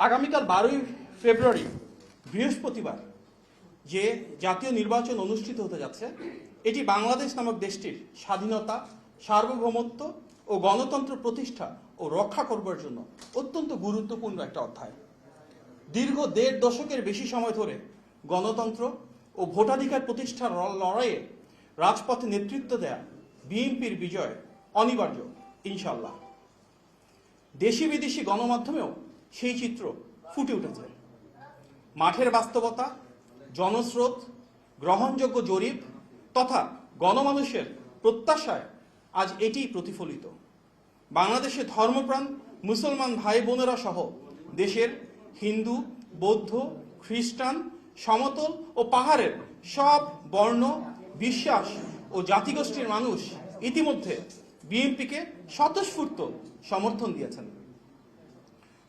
আগামীকাল 12ই ফেব্রুয়ারি বৃহস্পতিবার যে জাতীয় নির্বাচন অনুষ্ঠিত হতে যাচ্ছে, এটি বাংলাদেশ নামক দেশটির স্বাধীনতা, সার্বভৌমত্ব ও গণতন্ত্র প্রতিষ্ঠা ও রক্ষা করবার জন্য অত্যন্ত গুরুত্বপূর্ণ একটা অধ্যায়। দীর্ঘ 1.5 দশকের বেশি সময় ধরে গণতন্ত্র ও ভোটাধিকার প্রতিষ্ঠার লড়াইয়ে রাজপথে নেতৃত্ব দেয়া বিএনপির বিজয় অনিবার্য, ইনশাল্লাহ। দেশি বিদেশি গণমাধ্যমেও সেই চিত্র ফুটে উঠেছে। মাঠের বাস্তবতা, জনস্রোত, গ্রহণযোগ্য জরিপ তথা গণমানুষের প্রত্যাশায় আজ এটিই প্রতিফলিত। বাংলাদেশে ধর্মপ্রাণ মুসলমান ভাই বোনেরা সহ দেশের হিন্দু, বৌদ্ধ, খ্রিস্টান, সমতল ও পাহাড়ের সব বর্ণ, বিশ্বাস ও জাতিগোষ্ঠীর মানুষ ইতিমধ্যে বিএনপিকে স্বতঃস্ফূর্ত সমর্থন দিয়েছেন।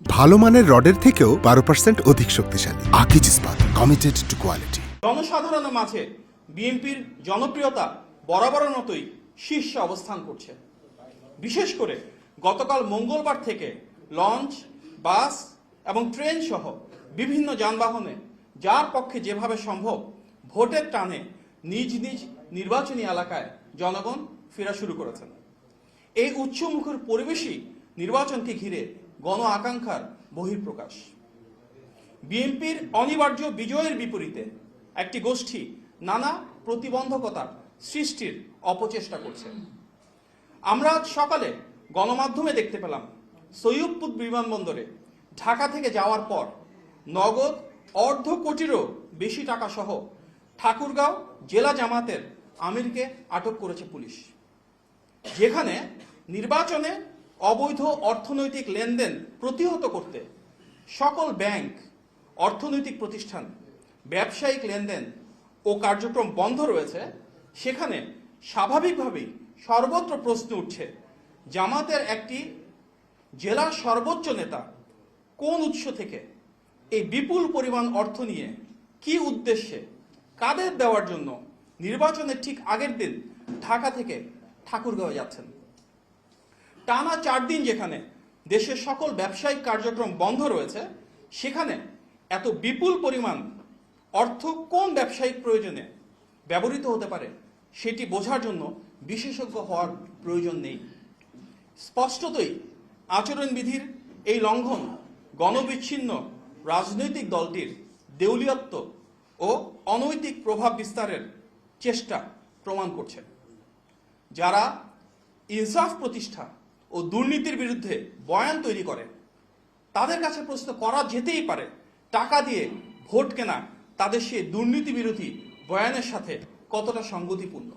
ভালো মানের রডের থেকেও 12% অধিক শক্তিশালী। আকিজ ইস্পাত, কমিটেড টু কোয়ালিটি। জনসাধারণের মাঝে বিএনপির জনপ্রিয়তা বরাবরের মতোই শীর্ষে অবস্থান করছে। বিশেষ করে গতকাল মঙ্গলবার থেকে লঞ্চ, বাস এবং ট্রেন সহ বিভিন্ন যানবাহনে যার পক্ষে যেভাবে সম্ভব ভোটের টানে নিজ নিজ নির্বাচনী এলাকায় জনগণ ফেরা শুরু করেছেন। এই উচ্চমুখর পরিবেশই নির্বাচনকে ঘিরে গণ আকাঙ্ক্ষার বহিঃপ্রকাশ। বিএনপির অনিবার্য বিজয়ের বিপরীতে একটি গোষ্ঠী নানা প্রতিবন্ধকতা সৃষ্টির অপচেষ্টা করছে। আমরা আজ সকালে গণমাধ্যমে দেখতে পেলাম সৈয়দপুর বিমানবন্দরে ঢাকা থেকে যাওয়ার পর নগদ 1/2 কোটিরও বেশি টাকা সহ ঠাকুরগাঁও জেলা জামাতের আমিরকে আটক করেছে পুলিশ, যেখানে নির্বাচনে অবৈধ অর্থনৈতিক লেনদেন প্রতিহত করতে সকল ব্যাংক, অর্থনৈতিক প্রতিষ্ঠান, ব্যবসায়িক লেনদেন ও কার্যক্রম বন্ধ রয়েছে। সেখানে স্বাভাবিকভাবেই সর্বত্র প্রশ্ন উঠছে, জামাতের একটি জেলার সর্বোচ্চ নেতা কোন উৎস থেকে এই বিপুল পরিমাণ অর্থ নিয়ে, কি উদ্দেশ্যে, কাদের দেওয়ার জন্য নির্বাচনের ঠিক আগের দিন ঢাকা থেকে ঠাকুরগাঁও যাচ্ছেন। টানা 4 দিন যেখানে দেশের সকল ব্যবসায়িক কার্যক্রম বন্ধ রয়েছে, সেখানে এত বিপুল পরিমাণ অর্থ কোন ব্যবসায়িক প্রয়োজনে ব্যবহৃত হতে পারে সেটি বোঝার জন্য বিশেষজ্ঞ হওয়ার প্রয়োজন নেই। স্পষ্টতই আচরণবিধির এই লঙ্ঘন গণবিচ্ছিন্ন রাজনৈতিক দলটির দেউলিয়ত্ব ও অনৈতিক প্রভাব বিস্তারের চেষ্টা প্রমাণ করছে। যারা ইনসাফ প্রতিষ্ঠা ও দুর্নীতির বিরুদ্ধে বয়ান তৈরি করে, তাদের কাছে প্রশ্ন করা যেতেই পারে, টাকা দিয়ে ভোট কেনা তাদের সেই দুর্নীতি বিরোধী বয়ানের সাথে কতটা সঙ্গতিপূর্ণ।